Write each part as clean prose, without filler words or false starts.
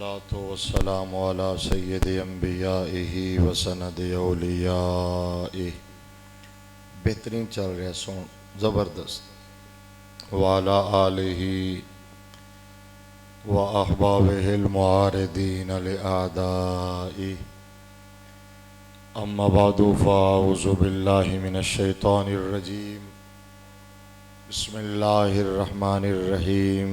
अस्सलातु वस्सलामु अला सय्यदि अंबियाइही व सनदि औलियाइही। बेहतरीन चल रहा सुन, ज़बरदस्त। वाला आलिही व अहबाबिहिल मुआरिदीन लिआदाइही। अम्मा बादु फ़अऊज़ु बिल्लाहि मिनश शैतानिर रजीम। बिस्मिल्लाहिर रहमानिर रहीम।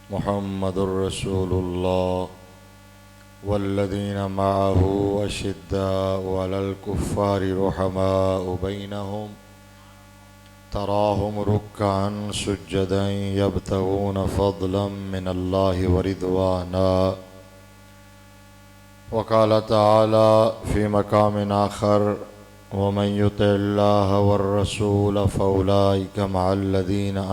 मुहम्मदुर रसूलुल्लाह वल्लज़ीना मअहू अशिद्दाउ अलल कुफ़्फ़ारि रुहमाउ बैनहुम तराहुम रुक्कअन सुज्जदन यब्तगून फ़ज़लन मिनल्लाहि व रिज़वाना। वक़ाल तआला फ़ी मक़ामिन आख़र वमन युतिइल्लाह वर्रसूल फ़उलाइका मअल्लज़ीना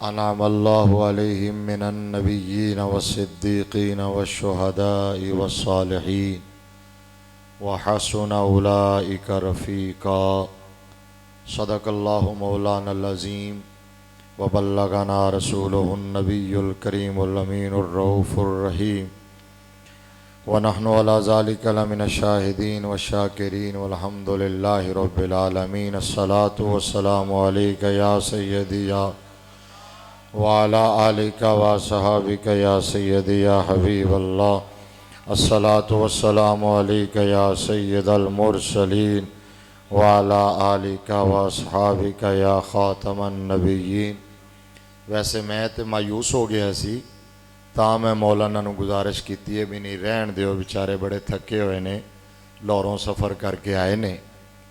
अनअमल्लाहु अलैहिम मिनन नबिय्यीन वस्सिद्दीक़ीन वश्शुहदाኢ वस्सालिहीन व हसुन उलाइका रफ़ीक़ा। सदक़ल्लाहु मौलानल अज़ीम व बल्लगना रसूलुहुन नबियुल करीमुल अमीनुर रऊफ़ुर रहीम व नहनु अला ज़ालिका लमिनश शाहिदीन व शाकिरीन वल्हम्दुलिल्लाहि रब्बिल आलमीन। अस्सलातु वस्सलामु अलैका या सय्यदी या व अला आलिका व सहाबिका या सय्यदी या हबीबल्लाह। अस्सलातु वस्सलामु अलैका या सय्यदल मुरसलीन व अला आलिका व सहाबिका या ख़ातमन नबिय्यीन। वैसे मैं तो मायूस हो गया सी, ਤਾਂ मैं मौलाना ਨੂੰ गुजारिश की है भी नहीं रहन दिओ, बेचारे बड़े थके हुए ने, लाहौरों सफ़र करके आए ने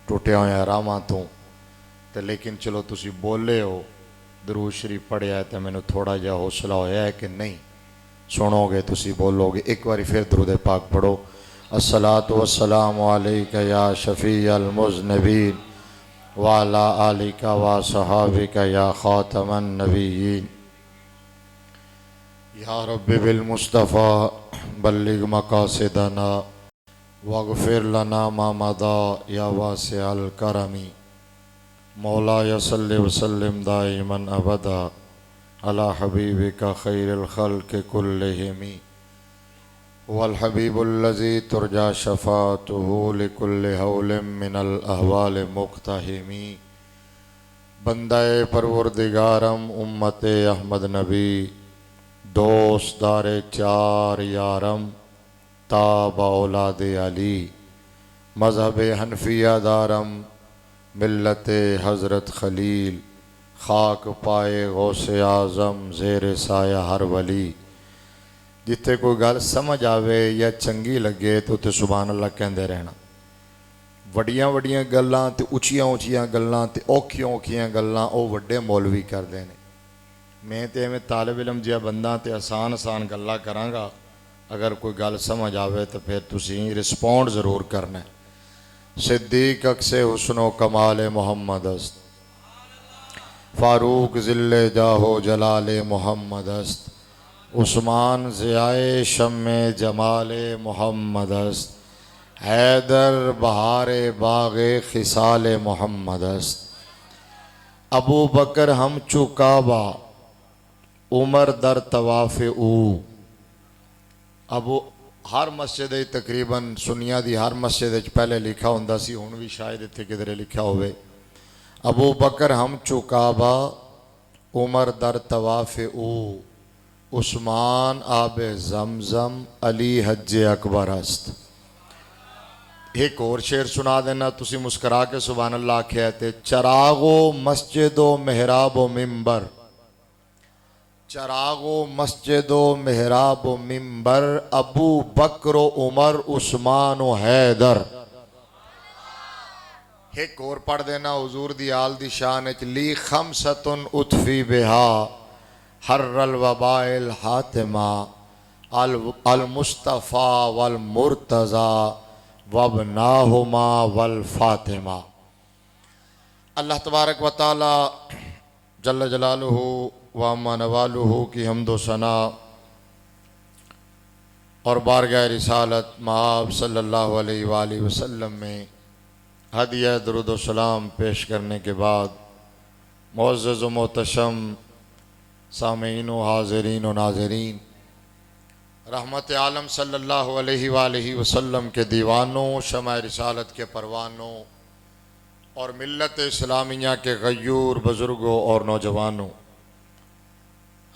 टुटिया हुआ राहां तो। तो लेकिन चलो तुसी बोले हो, दरूद शरीफ पढ़िया है, तो मैनू थोड़ा जहा हौसला होया है कि नहीं सुनोगे, तुसी बोलोगे। एक बार फिर दरूद पाक पढ़ो। अस्सलातु वस्सलामु अलैका या शफ़ीअल मुज़निबीन व अला आलिका व सहाबिका या ख़ातमन नबिय्यीन। या रब्बि बिल मुस्तफ़ा बल्लिग मक़ासिदना वग़फ़िर लना मा मदा या वासिअल करमी। मौलाया सल्लि व सल्लिम दाइमन अबदा अला हबीबिका खैरिल ख़ल्क़ि कुल्लिहिम वल हबीबुल्लज़ी तुरजा शफ़ाअतुहु लिकुल्लि हौलिम मिनल अहवाल मुक़्तहिमी। बंदाए परवरदिगारम उम्मते अहमद नबी दोस्तदारे चार यारम ताब औलाद अली मज़हब हनफिया दारम मिल्लत हज़रत खलील खाक पाए गौसे आज़म ज़ेर साया हर वली। जिथे कोई गल समझ आवे या चंगी लगे तो उत्थे सुभान अल्लाह कहते रहना। वड्डियां वड्डियां गल्लां ते उचियां उचियां गल्लां ते औखियां औखियां गल्लां ओ वड्डे मौलवी करते हैं। मैं तो एवं तालिब इलम जिहा बंदा तो आसान आसान गल्लां करांगा, अगर कोई गल समझ आवे तो फिर तुसी रिस्पॉन्ड ज़रूर करना है। सिद्दीक अक्से हुस्नो कमाल मोहम्मद अस्त, फ़ारूक ज़िल्ले जाहो जलाल मोहम्मद अस्त, उस्मान ज़ियाए शम्मे जमाल मोहम्मद अस्त, हैदर बहारे बाग़े खिसाल मोहम्मद अस्त, अबू बकर हम चुकाबा उमर दर तवाफ़ ऊ। अबू हर मस्जिद तकरीबन सुनिया दी हर मस्जिद पहले लिखा होंदा सी, हुण भी शायद इत्थे किधरे लिखा होवे। अबू बकर हम चुकाबा उमर दर तवाफ़ ऊ, उस्मान आब जमजम अली हज अकबर अस्त। एक और शेर सुना देना, तुसी मुस्करा के सुभान अल्लाह आख्या ते। चरागो मस्जिदो मेहराबो मिंबर, चरागो मस्जिदो मेहराबो मिंबर, अबू बकर उमर उस्मान हैदर। एक और पढ़ देना हुजूर दी आल दी शान च। ली खमसतुन उतफी बिहा हर्रल वबाइल हातिमा अल मुस्तफ़ा वल मुर्तज़ा वबनाहुमा वल फातिमा। अल्लाह तबारक व तआला जल्ल जलालुहु व अम्मा नवालुहु की हम्दो सना और बारगाह रिसालत माब सल्लल्लाहु अलैहि वसल्लम में हदिया दुरूद व सलाम पेश करने के बाद मुअज़्ज़ज़ व मोहतशम सामीन व हाज़रीन व नाज़रीन, रहमत आलम सल्लल्लाहु अलैहि वसल्लम के दीवानों, शमा रिसालत के परवानों और मिल्लत इस्लामिया के गयूर बुज़ुर्गों और नौजवानों,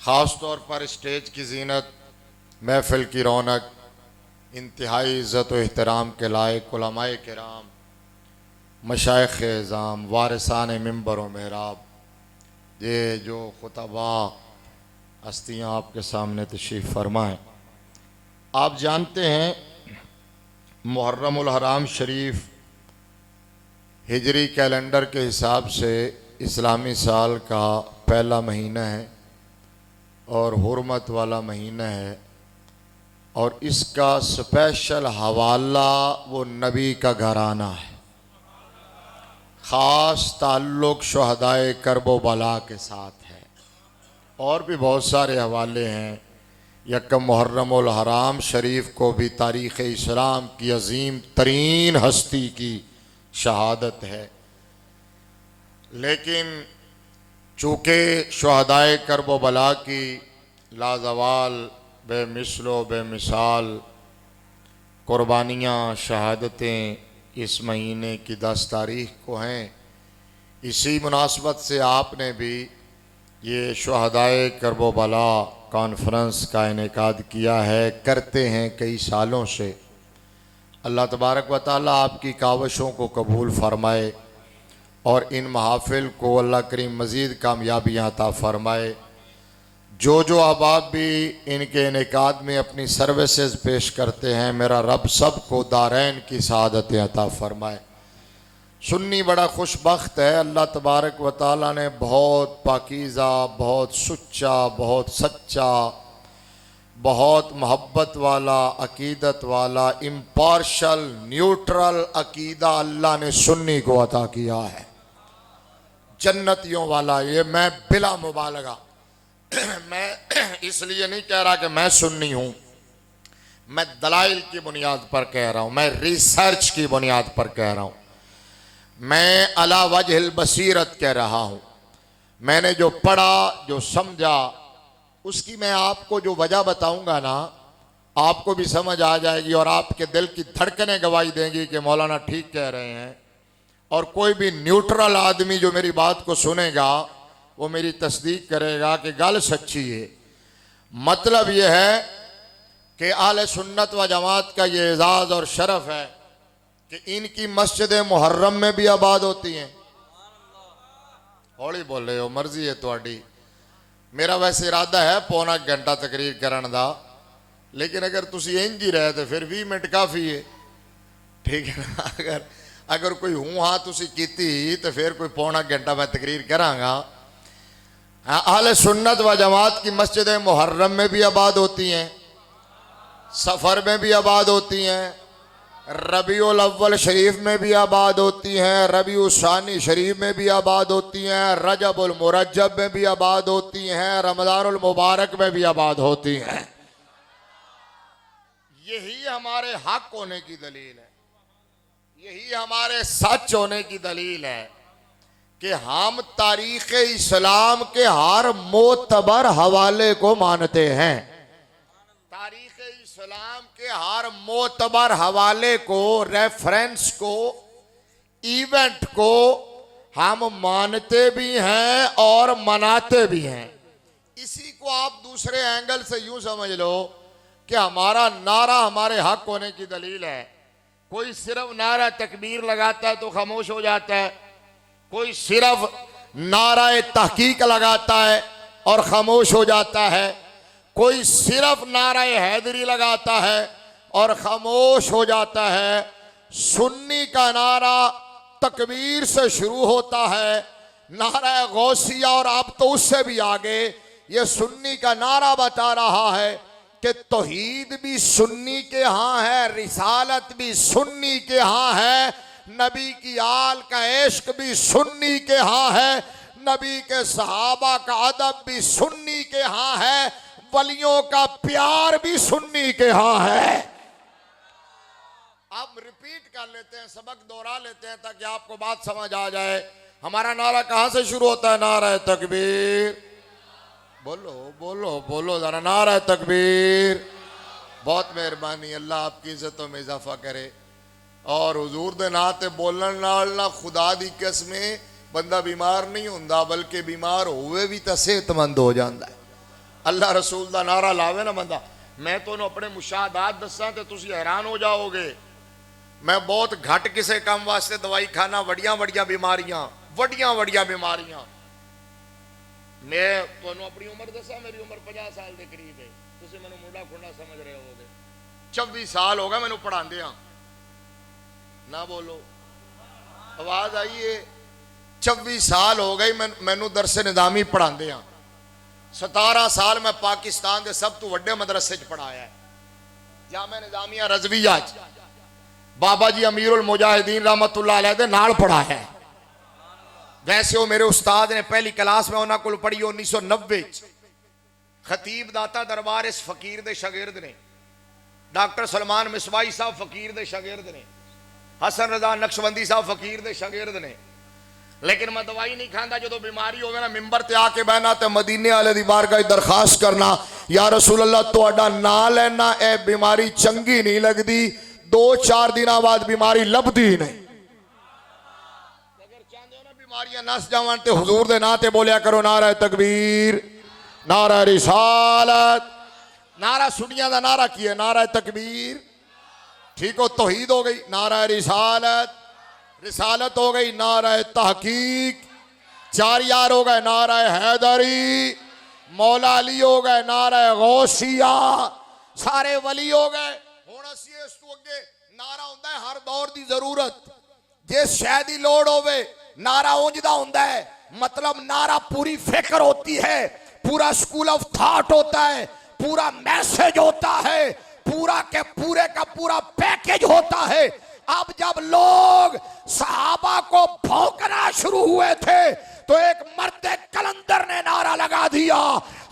ख़ास तौर पर स्टेज की जीनत, महफ़िल की रौनक, इंतहाई इज़्ज़त व एहतराम के लायक उलमाए किराम, मशाइख़ एज़ाम, वारिसान मिंबर व महराब, ये जो खुतबा हस्तियाँ आपके सामने तशरीफ़ फरमाएँ। आप जानते हैं मुहर्रमुल हराम शरीफ हिजरी कैलेंडर के हिसाब से इस्लामी साल का पहला महीना है और हुर्मत वाला महीना है, और इसका स्पेशल हवाला वो नबी का घराना है, ख़ास ताल्लुक़ शुहदाए करबो बला के साथ है। और भी बहुत सारे हवाले हैं। यकम मुहर्रमुल हराम शरीफ को भी तारीख़ इस्लाम की अज़ीम तरीन हस्ती की शहादत है, लेकिन चूँकि शुहदाए करबो बला की लाजवाल बेमिसलो बेमिसाल कुर्बानियाँ शहादतें इस महीने की 10 तारीख़ को हैं, इसी मुनासबत से आपने भी ये शुहदाए करबो बला कॉन्फ्रेंस का इनेकाद किया है, करते हैं कई सालों से। अल्लाह तबारक व तआला आपकी कावशों को कबूल फरमाए और इन महाफिल को अल्लाह करीम मज़ीद कामयाबियाँ अता फरमाए। जो अहबाब भी इनके इनेकाद में अपनी सर्विसेज पेश करते हैं, मेरा रब सब को दारैन की सआदतें अता फरमाए। सुन्नी बड़ा खुशबख्त है, अल्लाह तबारक व तआला ने बहुत पाकीज़ा, बहुत सुच्चा, बहुत सच्चा, बहुत मोहब्बत वाला, अकीदत वाला, इम्पार्शल, न्यूट्रल अकीदा अल्लाह ने सुन्नी को अता किया है, जन्नतियों वाला। ये मैं बिला मुबालगा मैं इसलिए नहीं कह रहा कि मैं सुन्नी हूँ, मैं दलाइल की बुनियाद पर कह रहा हूँ, मैं रिसर्च की बुनियाद पर कह रहा हूँ, मैं अला वजहिल बसीरत कह रहा हूँ। मैंने जो पढ़ा, जो समझा, उसकी मैं आपको जो वजह बताऊंगा ना, आपको भी समझ आ जाएगी और आपके दिल की धड़कनें गवाही देंगी कि मौलाना ठीक कह रहे हैं। और कोई भी न्यूट्रल आदमी जो मेरी बात को सुनेगा वो मेरी तस्दीक करेगा कि गल सच्ची है। मतलब यह है कि आले सुन्नत व जमात का ये एजाज़ और शरफ है कि इनकी मस्जिद मुहर्रम में भी आबाद होती हैं। हौली बोल रहे हो, मर्जी है तुहाडी। मेरा वैसे इरादा है पौना घंटा तकरीर करने का, लेकिन अगर तुसी इंज ही रहे तो फिर 20 मिनट काफ़ी है, ठीक है ना। अगर कोई हूँ हाँ तुसी कीती तो फिर कोई पौना घंटा मैं तकरीर करांगा। अहले सुन्नत व जमात की मस्जिद मुहर्रम में भी आबाद होती हैं, सफ़र में भी आबाद होती हैं, रबीउल अव्वल शरीफ में भी आबाद होती हैं, रबीउल सानी शरीफ में भी आबाद होती हैं, रजबुल मुरज्जब में भी आबाद होती हैं, रमज़ानुल मुबारक में भी आबाद होती हैं। यही हमारे हक होने की दलील है, यही हमारे सच होने की दलील है कि हम तारीख़ इस्लाम के हर मोतबर हवाले को मानते हैं। तारीख़ इस्लाम के हर मोतबर हवाले को, रेफरेंस को, इवेंट को हम मानते भी हैं और मनाते भी हैं। इसी को आप दूसरे एंगल से यूं समझ लो कि हमारा नारा हमारे हक होने की दलील है। कोई सिर्फ नारा तकबीर लगाता है तो खामोश हो जाता है, कोई सिर्फ नारा तहकीक लगाता है और खामोश हो जाता है, कोई सिर्फ नारा हैदरी लगाता है और खामोश हो जाता है। सुन्नी का नारा तकबीर से शुरू होता है, नारा गौसिया, और अब तो उससे भी आगे ये सुन्नी का नारा बता रहा है कि तौहीद भी सुन्नी के यहाँ है, रिसालत भी सुन्नी के यहाँ है, नबी की आल का इश्क भी सुन्नी के यहाँ है, नबी के सहाबा का अदब भी सुन्नी के यहाँ है, वलियों का प्यार भी सुन्नी के यहाँ है। अब रिपीट कर लेते हैं, सबक दोहरा लेते हैं ताकि आपको बात समझ आ जाए। हमारा नारा कहाँ से शुरू होता है? नारा तकबीर। बोलो बोलो बोलो जरा नारा तकबीर। बहुत मेहरबानी, अल्लाह आपकी इज्जतों में इजाफा करे। और हुजूर दे नां ते बोलन नाल ना खुदा दी कसमें बंदा बीमार नहीं होंदा, बल्कि बीमार होवे भी तो सेहतमंद हो जाता है। अल्लाह रसूल दा नारा लावे ना बंदा। मैं तो अपने मुशाहदात दसा तो तुसी हैरान हो जाओगे। मैं बहुत घट किसी काम वास्ते दवाई खाना, वड़िया वड़िया बीमारियां, वड़िया वड़िया बीमारियां। मैं तो अपनी उम्र दसा, मेरी उम्र 50 साल के करीब है। तुम मैं मुंडा खुंडा समझ रहे होगे। 24 साल हो गए मैनू पढ़ाते ना, बोलो आवाज आई है। 24 साल हो गई मैनू दरसे निजामी पढ़ाते। 17 साल मैं पाकिस्तान के सब तो वड्डे मदरसे च पढ़ाया है। जामे निजामिया रजविया बाबा जी अमीरुल मुजाहिदीन रहमतुल्लाह अलैह दे नाल पढ़ाया है। वैसे वो मेरे उस्ताद ने पहली क्लास में उन्होंने को पढ़ी 1990 खतीब दाता दरबार इस फकीर दे शागिर्द ने। डॉक्टर सलमान मिसवाई साहब फकीर दे शागिर्द ने। हसन रजा नक्शबंदी साहब फकीर दे शागिर्द ने। लेकिन मैं दवाई नहीं खाता, जो बीमारी होवे ना मिंबर ते आके बहना तो मदीने वाले दी बारगाह दरखास्त करना, या रसूल अल्लाह तुहाडा नाम लेना, ए बीमारी चंगी नहीं लगती। 2-4 दिन बाद बीमारी लभदी नहीं। अगर चाहते हो ना बीमारियां नस जावन ते हुजूर दे नाम ते बोलिया करो नारा तकबीर, नारा रिसालत। नारा सुनिया दा नारा की है? नारा तकबीर। ठीक हो, तौहीद हो गई। नारा रिसालत, रिसालत हो गई। नारा तहकीक, 4 यार हो गए। नारा हैदरी, मौला अली हो गए। नारा गौसिया, सारे वली हो गए। हुण असीं इस तो अगे नारा हुंदा है हर दौर की जरूरत। जिस शय की लोड़ होवे नारा उंजदा हुंदा है। मतलब नारा पूरी फिक्र होती है, पूरा स्कूल ऑफ थॉट होता है, पूरा मैसेज होता है, पूरा के पूरे का पूरा पैकेज होता है। अब जब लोग सहाबा को भौंकना शुरू हुए थे तो एक मर्द कलंदर ने नारा लगा दिया,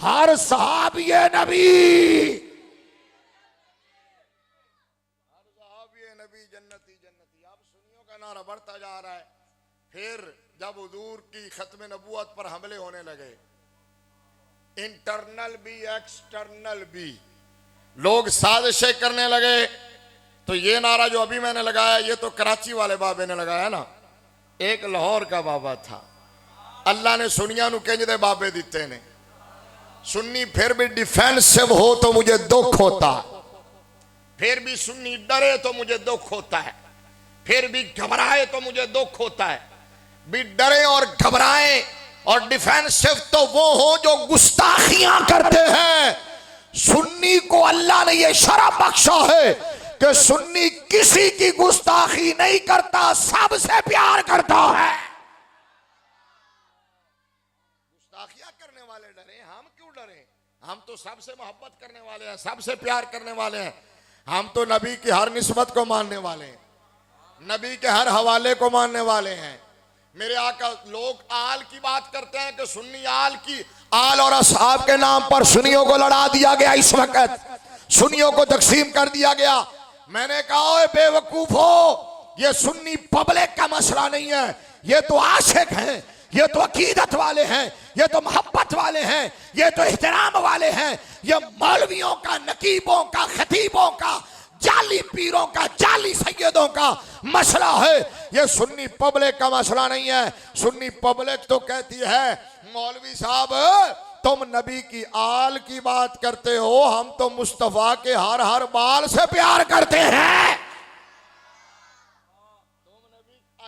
हर सहाबिये नबी, हर सहाबिये नबी जन्नती जन्नती। अब सुन्नियों का नारा बढ़ता जा रहा है। फिर जब हुजूर की खत्म नबूवत पर हमले होने लगे, इंटरनल भी एक्सटर्नल भी, लोग साजिशें करने लगे, तो ये नारा जो अभी मैंने लगाया ये तो कराची वाले बाबे ने लगाया ना। एक लाहौर का बाबा था, अल्लाह ने सुनिया नु कहते बाबे दिते ने। सुन्नी फिर भी डिफेंसिव हो तो मुझे दुख होता है, फिर भी सुन्नी डरे तो मुझे दुख होता है, फिर भी घबराए तो मुझे दुख होता है। भी डरे और घबराए और डिफेंसिव तो वो हो जो गुस्ताखियां करते हैं। सुन्नी को अल्लाह ने यह शरफ बख्शा है कि सुन्नी किसी की गुस्ताखी नहीं करता, सबसे प्यार करता है। गुस्ताखियां करने वाले डरे, हम क्यों डरे? हम तो सबसे मोहब्बत करने वाले हैं, सबसे प्यार करने वाले हैं। हम तो नबी की हर निस्बत को मानने वाले हैं, नबी के हर हवाले को मानने वाले हैं। मेरे आका लोग आल की बात करते हैं कि सुन्नी आल की, आल और असहाब के नाम पर सुन्नियों को लड़ा दिया गया। इस वक्त सुन्नियों को तकसीम कर दिया गया। मैंने कहा ओए बेवकूफ हो, ये सुन्नी पब्लिक का मसला नहीं है, ये तो आशिक हैं, ये तो अकीदत वाले हैं, ये तो मोहब्बत वाले हैं, ये तो एहतराम वाले हैं। ये मौलवियों का, नकीबों का, खतीबों का, जाली पीरों का, जाली सैयदों का मसला है। ये सुन्नी पब्लिक का मसला नहीं है। सुन्नी पब्लिक तो कहती है मौलवी साहब तुम नबी की आल की बात करते हो, हम तो मुस्तफा के हर हर बाल से प्यार करते हैं।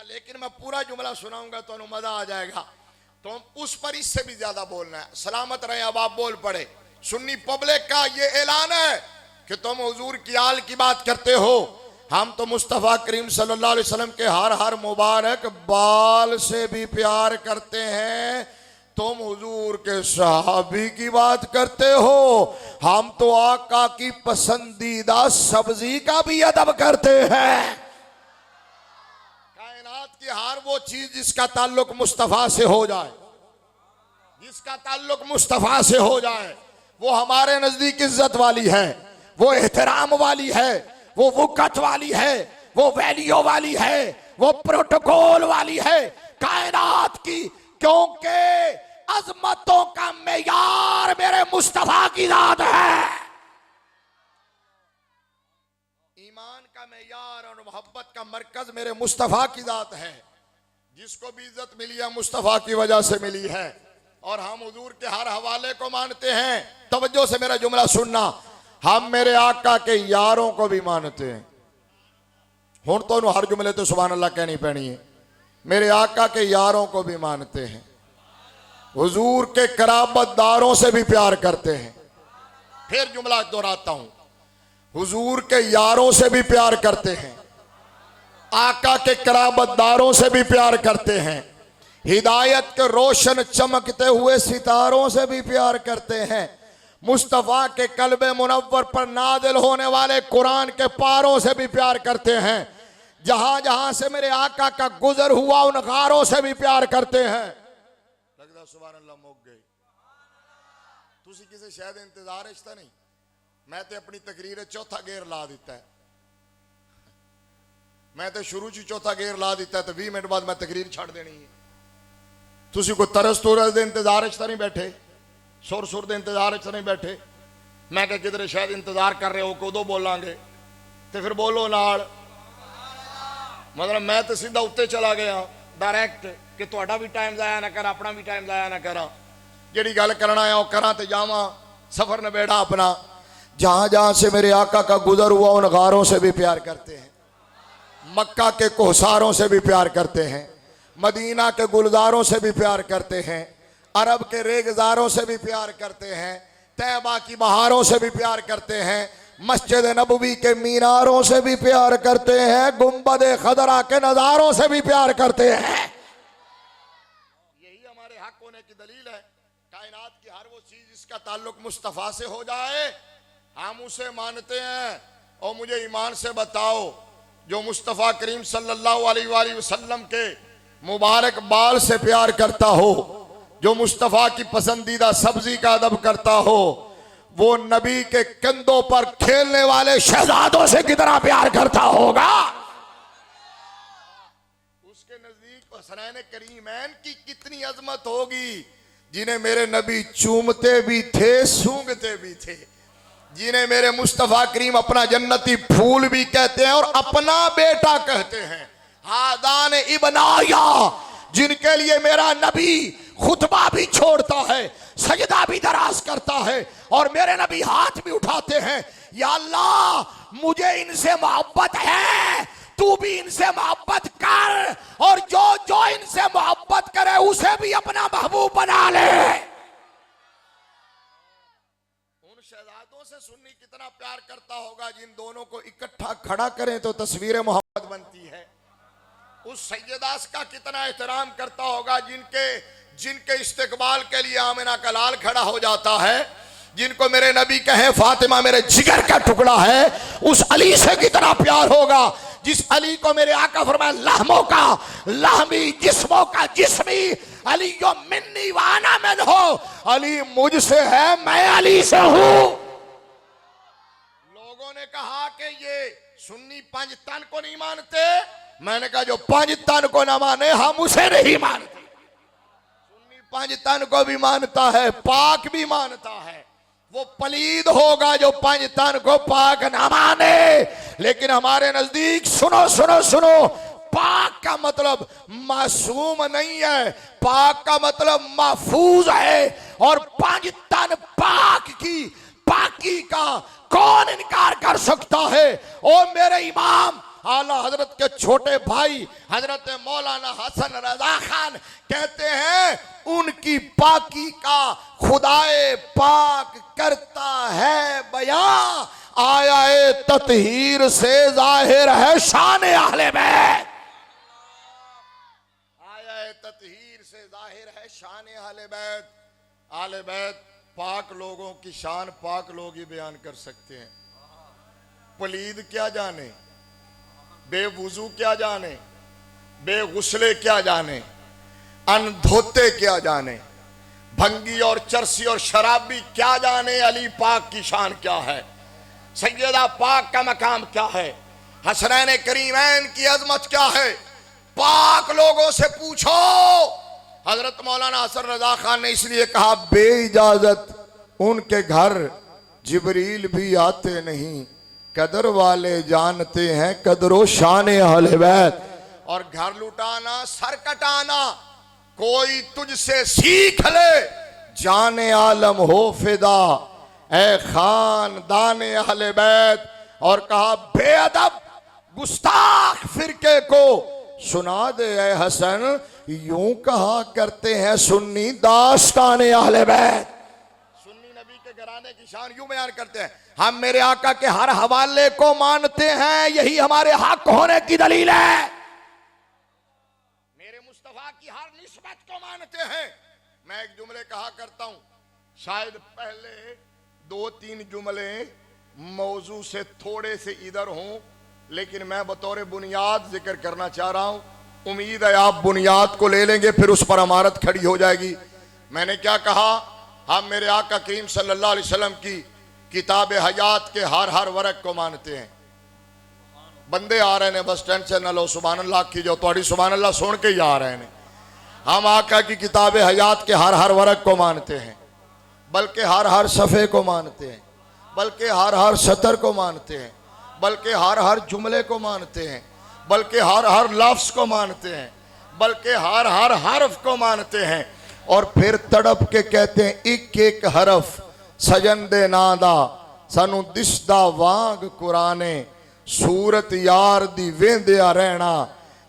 लेकिन मैं पूरा जुमला सुनाऊंगा तो मजा आ जाएगा। तो उस पर इससे भी ज्यादा बोलना है। सलामत रहे अब आप बोल पड़े। सुन्नी पब्लिक का ये ऐलान है कि तुम हुजूर की आल की बात करते हो, हम तो मुस्तफ़ा करीम सल्लल्लाहु अलैहि वसल्लम के हर हर मुबारक बाल से भी प्यार करते हैं। तुम हुजूर के सहाबी की बात करते हो, हम तो आका की पसंदीदा सब्जी का भी अदब करते हैं। कायनात की हर वो चीज जिसका ताल्लुक मुस्तफ़ा से हो जाए, जिसका ताल्लुक मुस्तफ़ा से हो जाए, वो हमारे नजदीक इज्जत वाली है, वो एहतराम वाली है, वो वक़्त वाली है, वो वैल्यू वाली है, वो प्रोटोकॉल वाली है कायनात की। क्योंकि अजमतों का मेयार मेरे मुस्तफा की जात है। ईमान का मेयार और मोहब्बत का मरकज मेरे मुस्तफा की जात है। जिसको भी इज्जत मिली है मुस्तफा की वजह से मिली है। और हम हुजूर के हर हवाले को मानते हैं। तवज्जो से मेरा जुमला सुनना, हम मेरे आका के यारों को भी मानते हैं। हुण तो हर जुमले तो सुभान अल्लाह कहनी पैनी है। मेरे आका के यारों को भी मानते हैं। हुजूर के कराबतदारों से भी प्यार करते हैं। फिर जुमला दोहराता हूं, हुजूर के यारों से भी प्यार करते हैं। आका के कराबतदारों से भी प्यार करते हैं। हिदायत के रोशन चमकते हुए सितारों से भी प्यार करते हैं। मुस्तफ़ा के कल्बे मुनव्वर पर नादिल होने वाले कुरान के पारों से भी प्यार करते हैं। जहां जहां से मेरे आका का गुजर हुआ उन गारों से भी प्यार करते हैं। लगता सुभान अल्लाह मुक गई। तुसी किसी शायद इंतजार रिश्ता नहीं। मैं तो अपनी तकरीर चौथा गेर ला दिता है। मैं तो शुरू च चौथा गेर ला दिता है तो 20 मिनट बाद मैं तकरीर छड़ देनी है। तुसी कोई तरस तुरस दे इंतजार च नहीं बैठे, सुर सुर दे इंतजार च नहीं बैठे। मैं क्या किधरे शायद इंतजार कर रहे हो कि उदों बोलांगे तो फिर बोलो नाल। मतलब मैं तो सीधा उत्ते चला गया डायरैक्ट कि तुहाडा भी टाइम जाया ना कर, अपना भी टाइम जाया ना करा। जिहड़ी गल करना है वह करा तो जावां, सफर नबेड़ा अपना। जहां जहां से मेरे आका का गुजर हुआ उन गारों से भी प्यार करते हैं। मक्का के कोहसारों से भी प्यार करते हैं। मदीना के गुलजारों से भी प्यार करते हैं। अरब के रेगजारों से भी प्यार करते हैं। तैबा की बहारों से भी प्यार करते हैं। मस्जिद नबवी के मीनारों से भी प्यार करते हैं। गुंबद खदरा के नजारों से भी प्यार करते हैं। यही हमारे हक होने की दलील है। कायनात की हर वो चीज जिसका ताल्लुक मुस्तफा से हो जाए हम उसे मानते हैं। और मुझे ईमान से बताओ, जो मुस्तफ़ा करीम सल्लल्लाहु अलैहि वसल्लम के मुबारक बाल से प्यार करता हो, जो मुस्तफ़ा की पसंदीदा सब्जी का अदब करता हो, वो नबी के कंधों पर खेलने वाले शहजादों से कितना प्यार करता होगा। उसके नजदीक हसनैन करीमैन की कितनी अजमत होगी, जिन्हें मेरे नबी चूमते भी थे, सूंघते भी थे, जिन्हें मेरे मुस्तफ़ा करीम अपना जन्नती फूल भी कहते हैं और अपना बेटा कहते हैं। हादान इब्नाया, जिनके लिए मेरा नबी खुतबा भी छोड़ता है, सजदा भी दराज करता है और मेरे नबी हाथ भी उठाते हैं। या अल्लाह, मुझे इनसे मोहब्बत है, तू भी इनसे मोहब्बत कर और जो जो इनसे मोहब्बत करे उसे भी अपना महबूब बना ले। उन शहजादों से सुन्नी कितना प्यार करता होगा, जिन दोनों को इकट्ठा खड़ा करें तो तस्वीर मोहब्बत बनती है। उस सैयदास का कितना एहतराम करता होगा, जिनके इस्तेकबाल के लिए आमिना का लाल खड़ा हो जाता है, जिनको मेरे नबी कहे फातिमा मेरे जिगर का टुकड़ा है। उस अली से कितना प्यार होगा, जिस अली को मेरे आका फरमाया लहमों का लहमी, जिस्मों का जिस्मी, अली यो मिन्नी वाना में हो, अली मुझसे है, मैं अली से हूं। लोगों ने कहा कि ये सुन्नी पंज तन को नहीं मानते। मैंने कहा जो पंज तन को ना माने हम उसे नहीं मानते। सुन्नी पंज तन को भी मानता है, पाक भी मानता है। वो पलीद होगा जो पंज तन को पाक ना माने। लेकिन हमारे नजदीक सुनो सुनो सुनो, पाक का मतलब मासूम नहीं है, पाक का मतलब महफूज है। और पंज तन पाक की पाकी का कौन इनकार कर सकता है। ओ मेरे इमाम आला हजरत के छोटे भाई हजरत मौलाना हसन रजा खान कहते हैं, उनकी पाकी का खुदाए पाक करता है बयां, आया ततहीर से जाहिर है शान अहले बैत। आया ततहीर से जाहिर है शान अहले बैत। अहले बैत पाक लोगों की शान पाक लोग ही बयान कर सकते हैं। पलीद क्या जाने, बेवुजू क्या जाने, बेगुसले क्या जाने, अनधोते क्या जाने, भंगी और चरसी और शराबी क्या जाने अली पाक की शान क्या है, सैयदा पाक का मकाम क्या है, हसनैन करीमैन की अजमत क्या है। पाक लोगों से पूछो हजरत मौलाना हसन रजा खान ने इसलिए कहा बे इजाजत उनके घर जिबरील भी आते नहीं, कदर वाले जानते हैं कदरो शान अहले बैत। और घर लुटाना सर कटाना कोई तुझसे सीख ले, जाने आलम हो फिदा ए खानदान अहले बैत। और कहा बेअदब गुस्ताख फिरके को सुना दे ए हसन, यूं कहा करते हैं सुन्नी दास्तान अहले बैत। सुन्नी नबी के घराने की शान यूं बयान करते हैं, हम मेरे आका के हर हवाले को मानते हैं, यही हमारे हक होने की दलील है। मेरे मुस्तफा की हर निस्बत को मानते हैं। मैं एक जुमले कहा करता हूं, शायद पहले 2-3 जुमले मौजू से थोड़े से इधर हों, लेकिन मैं बतौर बुनियाद जिक्र करना चाह रहा हूं। उम्मीद है आप बुनियाद को ले लेंगे, फिर उस पर इमारत खड़ी हो जाएगी। मैंने क्या कहा, हम मेरे आका करीम सल्लल्लाहु अलैहि वसल्लम की किताब हयात के हर वर्क को मानते हैं। बंदे आ रहे हैं बस स्टैंड से, न लो सुभान अल्लाह की जाओ, थोड़ी सुभान अल्लाह सुन के ही आ रहे हैं। हम आका की किताब हयात के हर वर्क को मानते हैं, बल्कि हर सफ़े को मानते हैं, बल्कि हर सतर को मानते हैं, बल्कि हर जुमले को मानते हैं, बल्कि हर लफ्ज़ को मानते हैं, बल्कि हर हर्फ को मानते हैं। और फिर तड़प के कहते हैं एक एक हरफ सजन दे नादा सानू दिसदा वांग कुराने, सूरत यार दी वेंदिया रहना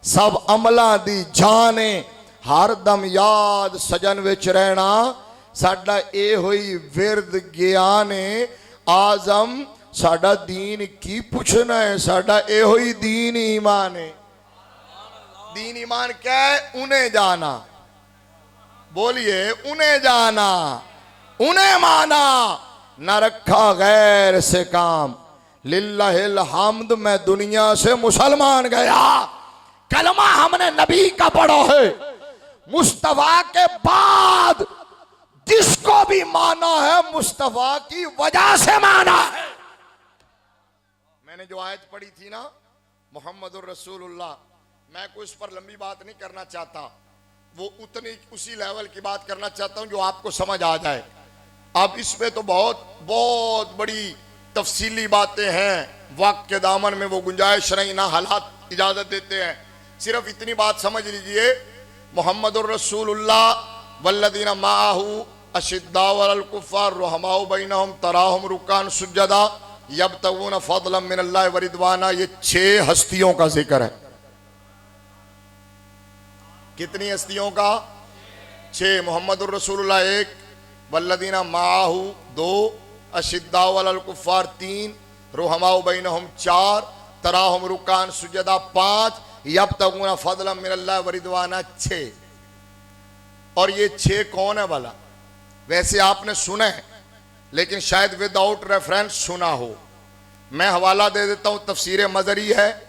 सब अमलां दी जाने, हर दम याद सजन विच रहना साडा ए होई विरद ज्ञाने आजम। साडा दीन की पूछना है, साडा ए होई दीन ईमान है। दीन ईमान क्या है? उन्हें जाना, बोलिए उन्हें जाना, उन्हें माना, न रखा गैर से काम। लिल्लाहिल हम्द, मैं दुनिया से मुसलमान गया। कलमा हमने नबी का पढ़ा है, मुस्तफा के बाद जिसको भी माना है मुस्तफा की वजह से माना है। मैंने जो आयत पढ़ी थी ना मोहम्मदुर रसूलुल्लाह, मैं कोई इस पर लंबी बात नहीं करना चाहता, वो उतनी उसी लेवल की बात करना चाहता हूं जो आपको समझ आ जाए। अब इसमें तो बहुत बहुत बड़ी तफसीली बातें हैं, वक्त के दामन में वो गुंजाइश नहीं, ना हालात इजाजत देते हैं। सिर्फ इतनी बात समझ लीजिए, मोहम्मदुर रसूलुल्लाह वल्लदीना माअहू अशिद्दाउ अलल कुफ्फार रुहमाउ बैनहुम तराहुम रुकान सुज्जदा यब्तगून फदलन मिनल्लाहि व रिदवाना। ये 6 हस्तियों का जिक्र है। कितनी हस्तियों का? 6। मोहम्मदुर रसूलुल्लाह 1, वल्लदीना माअहू 2, अशिद्दाउ अलल कुफ्फार 3, रुहमाउ बैनहुम 4, तराहुम रुकान सुज्जदा 5, यब्तगून फदलन मिनल्लाहि व रिदवाना 6। और ये 6 कौन है भला? वैसे आपने सुना है, लेकिन शायद विदाउट रेफरेंस सुना हो। मैं हवाला दे देता हूं, तफसीर मजरी है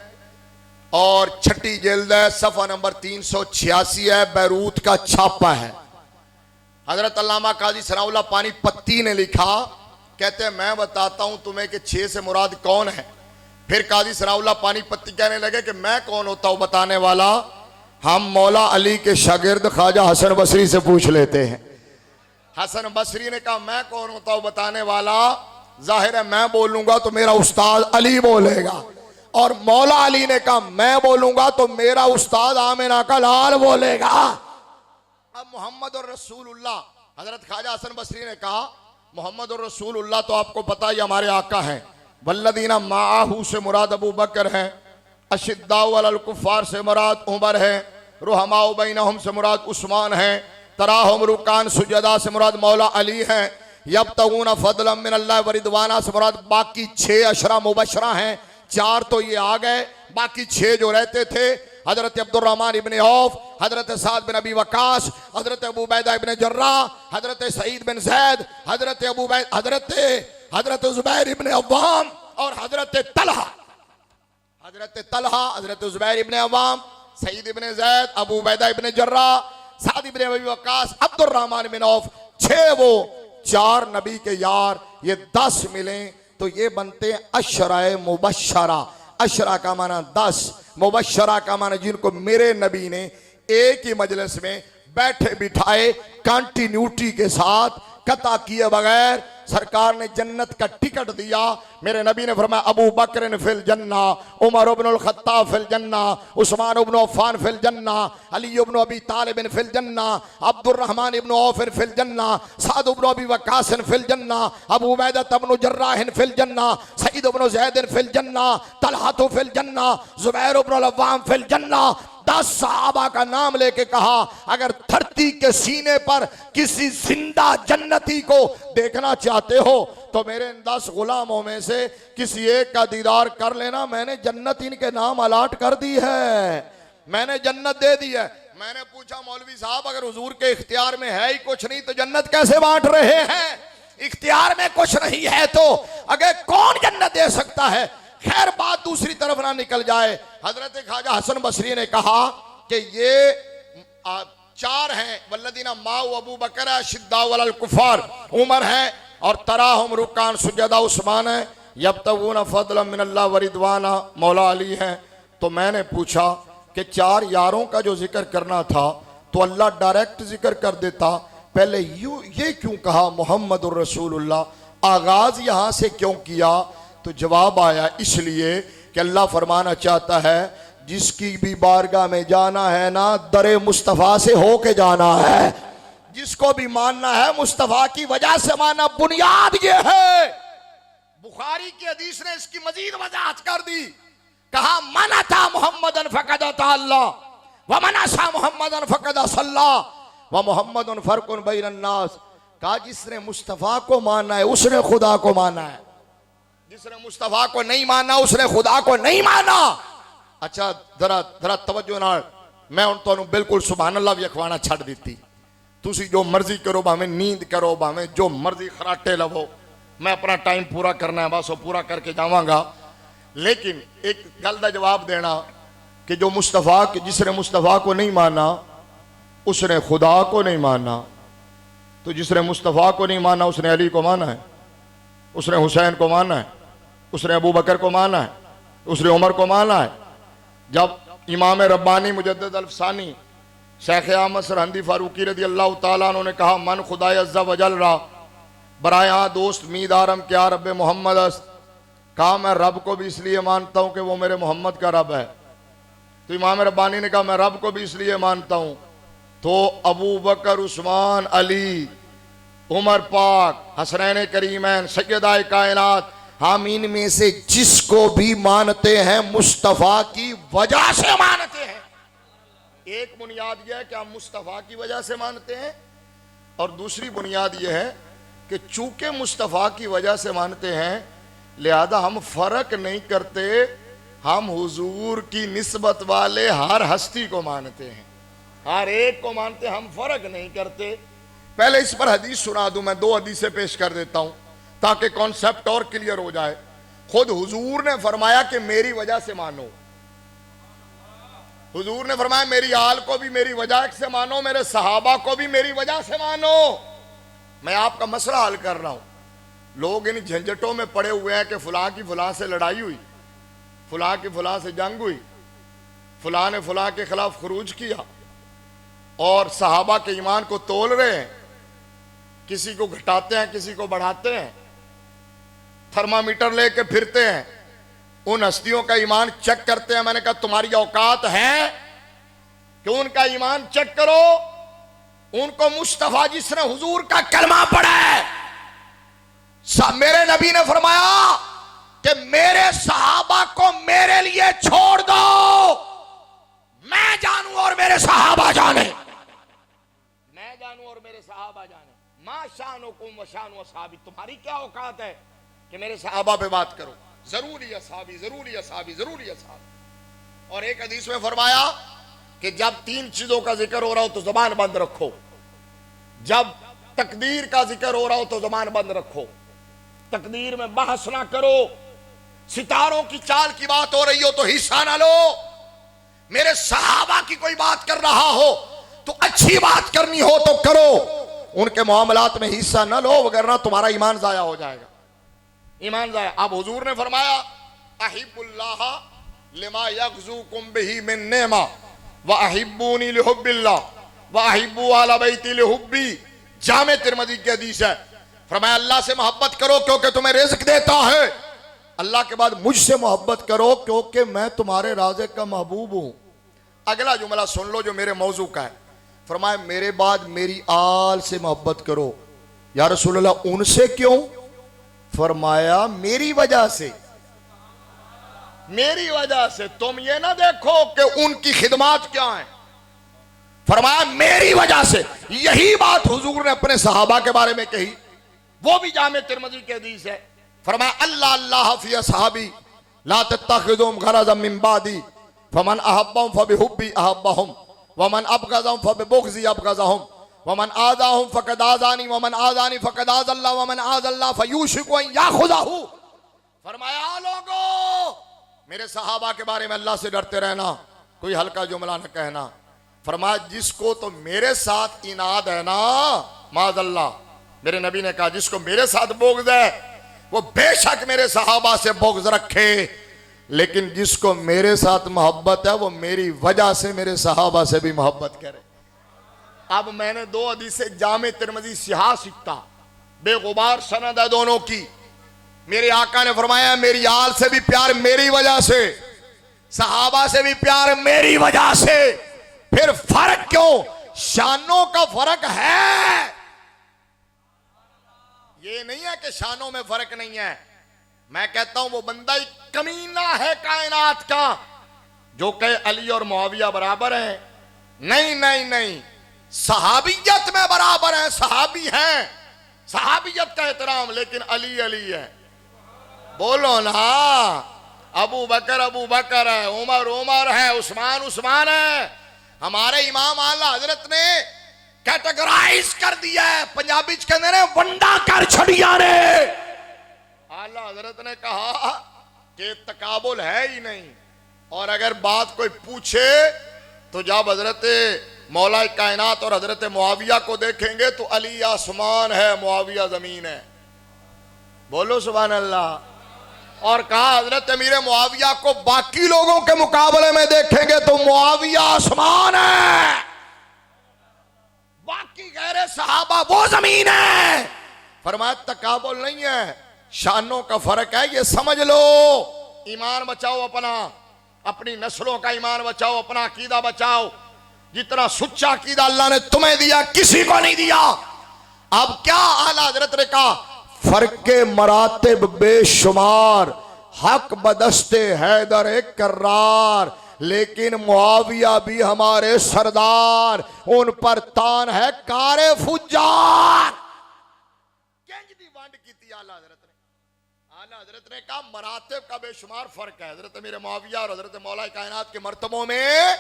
और 6ठी जिल्द है, सफ़ा नंबर 386 है, बैरूत का छापा है। हजरत अल्लामा काजी सनाउल्लाह पानीपत्ती ने लिखा, कहते हैं मैं बताता हूं तुम्हें कि 6 से मुराद कौन है। फिर काजी सनाउल्लाह पानीपत्ती कहने लगे कि मैं कौन होता हूं बताने वाला, हम मौला अली के शागिर्द ख्वाजा हसन बसरी से पूछ लेते हैं। हसन बसरी ने कहा मैं कौन होता हूं बताने वाला, जाहिर है मैं बोलूंगा तो मेरा उस्ताद अली बोलेगा, और मौला अली ने कहा मैं बोलूंगा तो मेरा उस्ताद आमिना का लाल बोलेगा। अब मोहम्मद और रसूलुल्लाह, हजरत ख्वाजा हसन बसरी ने कहा मोहम्मद और रसूलुल्लाह तो आपको पता ही हमारे आका हैं, वल्लदीना माअहू से मुराद अबू बकर है, अशिद्दाउ अलल कुफ्फार से मुराद उमर है, रुहमाउ बैनहुम से मुराद उस्मान है, तराहुम रुकान सुजदा से मुराद मौला अली है, यब्तगून फदलन मिनल्लाहि व रिदवाना से मुराद बाकी 6 अशरा मुबशरा हैं। 4 तो ये आ गए, बाकी 6 जो रहते थे हजरत Abdurrahman ibn of, Hazrat Saad bin Abi Waqas, Hazrat Abu Ubaidah ibn जर्राह, Hazrat Saeed bin Zaid, Hazrat Zubair ibn Awwam और हजरत तलहा, हजरत Zubair ibn Awwam, Saeed ibn Zaid, Abu Ubaidah ibn Jarrah, Saad ibn Abi Waqqas, Abdurrahman bin Auf. 6 वो 4 नबी के यार, ये 10 मिले तो ये बनते अशराए मुबशरा। अशरा का माना 10, मुबशरा का माना जिनको मेरे नबी ने एक ही मजलिस में बैठे बिठाए कंटिन्यूटी के साथ कता किए बगैर सरकार ने जन्नत का टिकट दिया। मेरे नबी ने फरमाया अबू बकर फिल जन्ना, उमर इब्नुल खत्ताब फिल जन्ना, उस्मान इब्नु अफ़्फ़ान फिल जन्ना, अली इब्नु अबी तालिब फिल जन्ना, अब्दुर्रहमान इब्नु औफ फिल जन्ना, साद इब्नु अबी वक्कास फिल जन्ना, अबू उबैदा इब्नु जर्राह फिल जन्ना, सईद इब्नु ज़ैद फिल जन्ना, तलहा फिल जन्ना, ज़ुबैर इब्नु अव्वाम फिल जन्ना। 10 सहाबा का नाम लेके कहा अगर धरती के सीने पर किसी जिंदा जन्नती को देखना चाहते हो तो मेरे इन 10 गुलामों में से किसी एक का दीदार कर लेना। मैंने जन्नत इनके नाम अलाट कर दी है, मैंने जन्नत दे दी है। मैंने पूछा मौलवी साहब अगर हुजूर के इख्तियार में है ही कुछ नहीं तो जन्नत कैसे बांट रहे हैं? इख्तियार में कुछ नहीं है तो अगर कौन जन्नत दे सकता है? खैर बात दूसरी तरफ ना निकल जाए। हजरत ख्वाजा हसन बसरी ने कहा कि ये 4 हैं, वल्लदीना माउ अबू बकर है, शिद्दा वलल कुफार उमर है, और तराहुम रुकान सुजदा उस्मान है, यब्तगून फदलन मिनल्लाह व रिदवाना मौला अली है। तो मैंने पूछा कि 4 यारों का जो जिक्र करना था तो अल्लाह डायरेक्ट जिक्र कर देता, पहले ये क्यों कहा मोहम्मदुर रसूलुल्लाह, आगाज यहां से क्यों किया? तो जवाब आया इसलिए कि अल्लाह फरमाना चाहता है जिसकी भी बारगाह में जाना है ना दरे मुस्तफ़ा से होके जाना है, जिसको भी मानना है मुस्तफ़ा की वजह से मानना। बुनियाद ये है, बुखारी की हदीस ने इसकी मजीद वजाहत कर दी। कहा मन अता मुहम्मदन फक़द अता अल्लाह व मन असा मुहम्मदन फक़द असल्ला व मुहम्मदुन फर्कुन बैनन नास। कहा जिसने मुस्तफ़ा को मानना है उसने खुदा को माना है, जिसने मुस्तफा को नहीं माना उसने खुदा को नहीं माना। अच्छा जरा तवज्जो नाल मैं हुण तुहानूं बिल्कुल सुभान अल्लाह भी अखवाना छड़ दित्ती। तुसी जो मर्जी करो, भावें नींद करो, भावें जो मर्जी खराटे लवो, मैं अपना टाइम पूरा करना है, बस वो पूरा करके जावांगा। लेकिन एक गल दा जवाब देना कि जो जिसने मुस्तफा को नहीं माना उसने खुदा को नहीं माना। तो जिसने मुस्तफा को नहीं माना उसने अली को माना है, उसने हुसैन को माना है, उसने अबू बकर को माना है, उसने उमर को माना है। जब इमाम रब्बानी मुजद्दिद अल्फसानी शेख अहमद सरहंदी फारूकी रदी अल्लाह ताला अन्हु ने कहा मन खुदाए अज़्ज़ा वजल रा बराए हाँ दोस्त मीदारम क्या रब मोहम्मद अस। कहा मैं रब को भी इसलिए मानता हूँ कि वो मेरे मोहम्मद का रब है। तो इमाम रब्बानी ने कहा मैं रब को भी इसलिए मानता हूँ। तो अबू बकर, उस्मान, अली, उमर पाक, हसनैन करीमैन, सैयदाए कायनात, हम इनमें से जिसको भी मानते हैं मुस्तफ़ा की वजह से मानते हैं। एक बुनियाद यह है कि हम मुस्तफ़ा की वजह से मानते हैं, और दूसरी बुनियाद यह है कि चूंकि मुस्तफ़ा की वजह से मानते हैं लिहाजा हम फर्क नहीं करते, हम हुजूर की निस्बत वाले हर हस्ती को मानते हैं, हर एक को मानते, हम फर्क नहीं करते। पहले इस पर हदीस सुना दूं, मैं 2 हदीसें पेश कर देता हूं ताकि कॉन्सेप्ट और क्लियर हो जाए। खुद हुजूर ने फरमाया कि मेरी वजह से मानो, हुजूर ने फरमाया मेरी आल को भी मेरी वजह से मानो, मेरे सहाबा को भी मेरी वजह से मानो। मैं आपका मसला हल कर रहा हूं। लोग इन झंझटों में पड़े हुए हैं कि फलां की फलां से लड़ाई हुई, फलां की फलां से जंग हुई, फलां ने फलां के खिलाफ खरूज किया, और सहाबा के ईमान को तोल रहे हैं, किसी को घटाते हैं किसी को बढ़ाते हैं, थर्मामीटर लेके फिरते हैं, उन हस्तियों का ईमान चेक करते हैं। मैंने कहा तुम्हारी औकात है कि उनका ईमान चेक करो, उनको मुस्तफा जिसने हुजूर का कलमा पढ़ा है, मेरे नबी ने फरमाया कि मेरे सहाबा को मेरे लिए छोड़ दो, मैं जानूं और मेरे सहाबा जाने, मैं जानूं और मेरे सहाबा जाने। मा शानुकुम व शानु असहाबी, तुम्हारी क्या औकात है कि मेरे सहाबा पे बात करो, जरूरी असहाबी, जरूरी असहाबी, जरूरी असहाबी। और एक हदीस में फरमाया कि जब 3 चीजों का जिक्र हो रहा हो तो जबान बंद रखो, जब तकदीर का जिक्र हो रहा हो तो जबान बंद रखो, तकदीर में बहस ना करो, सितारों की चाल की बात हो रही हो तो हिस्सा ना लो, मेरे सहाबा की कोई बात कर रहा हो तो अच्छी बात करनी हो तो करो, उनके मामलात में हिस्सा ना लो, वगरना तुम्हारा ईमान जाया हो जाएगा, ईमान जाया। अब हुजूर ने फरमाया अहिब्बुल्लाह लिमा यग़ज़ूकुम बिही मिन नेमा व अहिब्बूनी लिहुब्बिल्लाह वाहिबू अला बैती लिहुब्बी, जामे तिरमिज़ी की हदीस है। फरमाया अल्लाह से मोहब्बत करो क्योंकि तुम्हें रिज़्क देता है, अल्लाह के बाद मुझसे मोहब्बत करो क्योंकि मैं तुम्हारे राज़िक़ का महबूब हूं। अगला जुमला सुन लो जो मेरे मौजू का है। फरमाया मेरे बाद मेरी आल से मोहब्बत करो। या रसूलल्लाह उनसे क्यों? फरमाया मेरी वजह से, मेरी वजह से। तुम ये ना देखो कि उनकी खिदमत क्या है, फरमाया मेरी वजह से। यही बात हुजूर ने अपने सहाबा के बारे में कही, वो भी जामे तिरमिज़ी की हदीस है। फरमाया अल्लाह अल्लाह फी असहाबी ला तत्तखिज़ुहुम गरज़न मिन बादी फमन अहब्बहुम फबिहुब्बी अहब्बहुम वमन अबग़ज़हुम फबिबुग़ज़ी अबग़ज़हुम वमन आज़ाहुम फ़क़द आज़ानी वमन आज़ानी फ़क़द आज़ल्लाह वमन आज़ल्लाह फ़यूशिकु अन याख़ुज़हु। फरमाया लोगों, मेरे सहाबा के बारे में अल्लाह से डरते रहना, कोई हल्का जुमला न कहना। फरमाया जिसको तो मेरे साथ इनाद है ना, माज़ल्लाह, मेरे नबी ने कहा जिसको मेरे साथ बोग़्ज़ है वो बेशक मेरे सहाबा से बोग़्ज़ रखे, लेकिन जिसको मेरे साथ मोहब्बत है वो मेरी वजह से मेरे सहाबा से भी मोहब्बत करे। अब मैंने दो हदीसें जामे तिरमिज़ी सिहा सीखता, बेगुबार सनद है दोनों की। मेरे आका ने फरमाया मेरी आल से भी प्यार मेरी वजह से, सहाबा से भी प्यार मेरी वजह से। फिर फर्क क्यों? शानों का फर्क है। ये नहीं है कि शानों में फर्क नहीं है। मैं कहता हूं वो बंदा ही कमीना है कायनात का जो कहे अली और मुआविया बराबर हैं। नहीं नहीं नहीं, सहाबियत में बराबर है, सहाबी हैं, सहाबियत का एहतराम, लेकिन अली अली है। बोलो ना, अबू बकर है, उमर उमर है, उस्मान उस्मान है। हमारे इमाम आला हजरत ने कैटेगराइज कर दिया है, पंजाबी के अंदर वंडा कर छड़िया ने। आला हजरत ने कहा कि तकाबुल है ही नहीं, और अगर बात कोई पूछे तो जब हजरत मौला कायनात और हजरत मुआविया को देखेंगे तो अली आसमान है, मुआविया जमीन है। बोलो सुभान अल्लाह। और कहा हजरत अमीर मुआविया को बाकी लोगों के मुकाबले में देखेंगे तो मुआविया आसमान है, बाकी गैर सहाबा वो जमीन है। फरमाया तकाबुल नहीं है, शानों का फर्क है, ये समझ लो। ईमान बचाओ अपना, अपनी नस्लों का ईमान बचाओ, अपना अकीदा बचाओ। जितना सुच्चा अकीदा अल्लाह ने तुम्हें दिया किसी को नहीं दिया। अब क्या आला हजरत ने कहा फर्क के मरातिब बेशुमार, हक बदस्ते हैदर कर्रार, लेकिन मुआविया भी हमारे सरदार, उन पर तान है कारे फुज्जार। वंड की थी आला हजरत ने। आला हजरत ने कहा मरातिब का बेशुमार फर्क है, हजरत मेरे मुआविया और हजरत मौला कायनात के मर्तबों में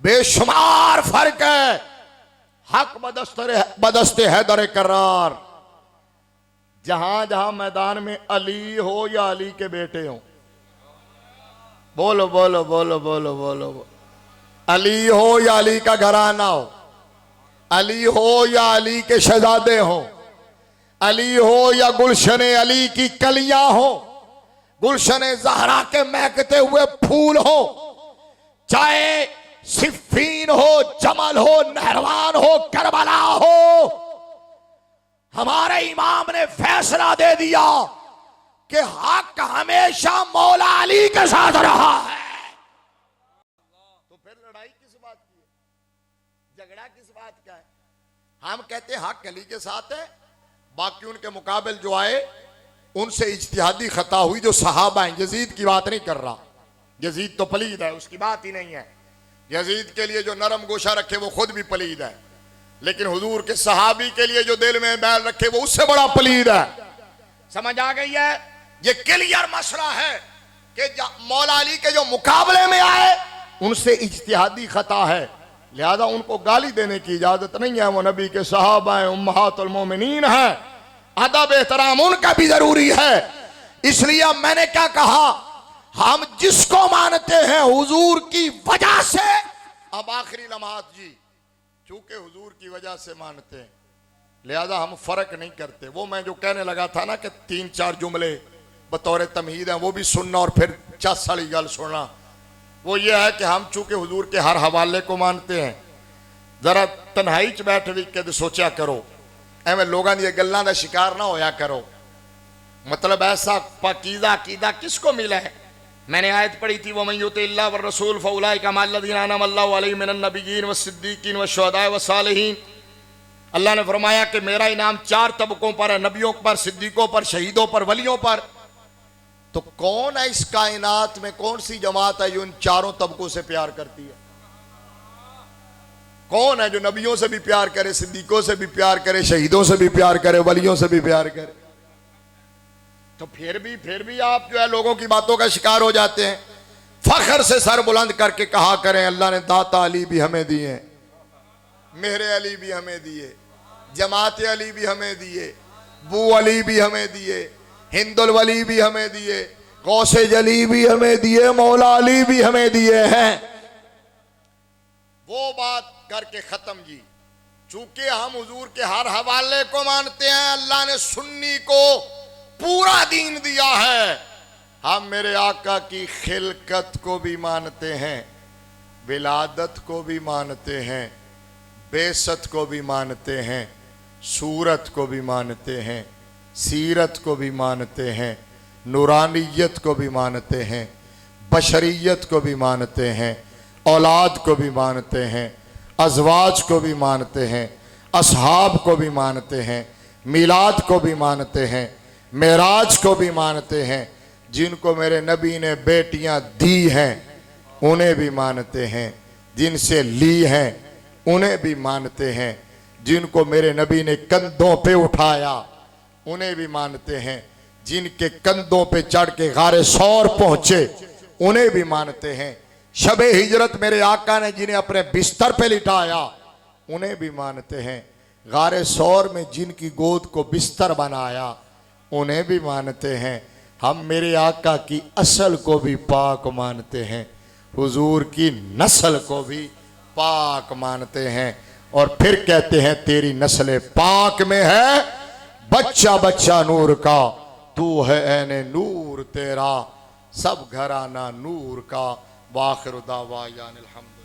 बेशुमार फर्क है। हक बदस्ते हैदर कर्रार, जहां जहां मैदान में अली हो या अली के बेटे हो, बोलो बोलो बोलो बोलो बोलो, अली हो या अली का घराना हो, अली हो या अली के शहजादे हो, अली हो या गुलशन अली की कलियां हो, गुलशन ज़हरा के महकते हुए फूल हो, चाहे सिफ़ीन हो, जमल हो, नहरवान हो, करबला हो, हमारे इमाम ने फैसला दे दिया कि हक हमेशा मौला अली के साथ रहा है। तो फिर लड़ाई किस बात की है, झगड़ा किस बात का है? हम कहते हैं हक अली के साथ है, बाकी उनके मुकाबले जो आए उनसे इज्तिहादी खता हुई जो सहाबा हैं। यजीद की बात नहीं कर रहा, यजीद तो पलीद है, उसकी बात ही नहीं है। यजीद के लिए जो नरम गोशा रखे वो खुद भी पलीद है, लेकिन हुजूर के सहाबी के लिए जो दिल में बैल रखे वो उससे बड़ा पलीद है। समझ आ गई है? ये क्लियर मसला है कि मौला अली के जो मुकाबले में आए उनसे इज्तिहादी खता है, लिहाजा उनको गाली देने की इजाजत नहीं है। वो नबी के सहाबा हैं, उम्महातुल मोमिनीन है, अदब एहतराम उनका भी जरूरी है। इसलिए मैंने क्या कहा, हम जिसको मानते हैं हुजूर की वजह से, अब आखिरी लम्हात जी, चूंकि हुजूर की वजह से मानते हैं लिहाजा हम फर्क नहीं करते। वो मैं जो कहने लगा था ना कि 3-4 जुमले बतौर तमहीद हैं, वो भी सुनना और फिर 50 साली गल सुनना। वो ये है कि हम चूंकि हुजूर के हर हवाले को मानते हैं, जरा तन्हाई च बैठ भी के सोचा करो, एवं लोगों दी गल्लां दा शिकार ना होया करो। मतलब ऐसा पाकीज़ा अकीदा किसको मिला है? मैंने आयत पढ़ी थी, वमन युतिल्लाह व रसूल फउलाइका मअल्लज़ीना अनअम अल्लाहु अलैहिम मिनन नबिय्यीन वस्सिद्दीकीन वशुहदाए वसालिहीन। अल्लाह ने फरमाया कि मेरा इनाम 4 तबकों पर है, नबियों पर, सिद्दीकों पर, शहीदों पर, वलियों पर। तो कौन है इस कायनात में, कौन सी जमात है जो इन 4 तबकों से प्यार करती है? कौन है जो नबियों से भी प्यार करे, सिद्दीकों से भी प्यार करे, शहीदों से भी प्यार करे, वलियों से भी प्यार करे? तो फिर भी आप जो है लोगों की बातों का शिकार हो जाते हैं। फख्र से सर बुलंद करके कहा करें, अल्लाह ने दाता अली भी हमें दिए, मेहरे अली भी हमें दिए, जमात अली भी हमें दिए, बू अली भी हमें दिए, हिंदुल वली भी हमें दिए, गौसे जली भी हमें दिए, मौला अली भी हमें दिए हैं। वो बात करके खत्म जी। चूंकि हम हुजूर के हर हवाले को मानते हैं, अल्लाह ने सुन्नी को पूरा दीन दिया है। हम मेरे आका की खिलकत को भी मानते हैं, विलादत को भी मानते हैं, बेसत को भी मानते हैं, सूरत को भी मानते हैं, सीरत को भी मानते हैं, नूरानियत को भी मानते हैं, बशरियत को भी मानते हैं, औलाद को भी मानते हैं, अज़वाज को भी मानते हैं, असहाब को भी मानते हैं, मिलाद को भी मानते हैं, मेराज को भी मानते हैं। जिनको मेरे नबी ने बेटियां दी हैं उन्हें भी मानते हैं, जिनसे ली हैं उन्हें भी मानते हैं, जिनको मेरे नबी ने कंधों पे उठाया उन्हें भी मानते हैं, जिनके कंधों पे चढ़ के गारे सौर पहुंचे उन्हें भी मानते हैं, शबे हिजरत मेरे आका ने जिन्हें अपने बिस्तर पे लिटाया उन्हें भी मानते हैं, गारे सौर में जिनकी गोद को बिस्तर बनाया उन्हें भी मानते हैं। हम मेरे आका की असल को भी पाक मानते हैं, हुजूर की नस्ल को भी पाक मानते हैं। और फिर कहते हैं तेरी नस्ल पाक में है बच्चा बच्चा नूर का, तू है ऐने नूर तेरा सब घराना नूर का। वाखिर दावा यानिल हम्द।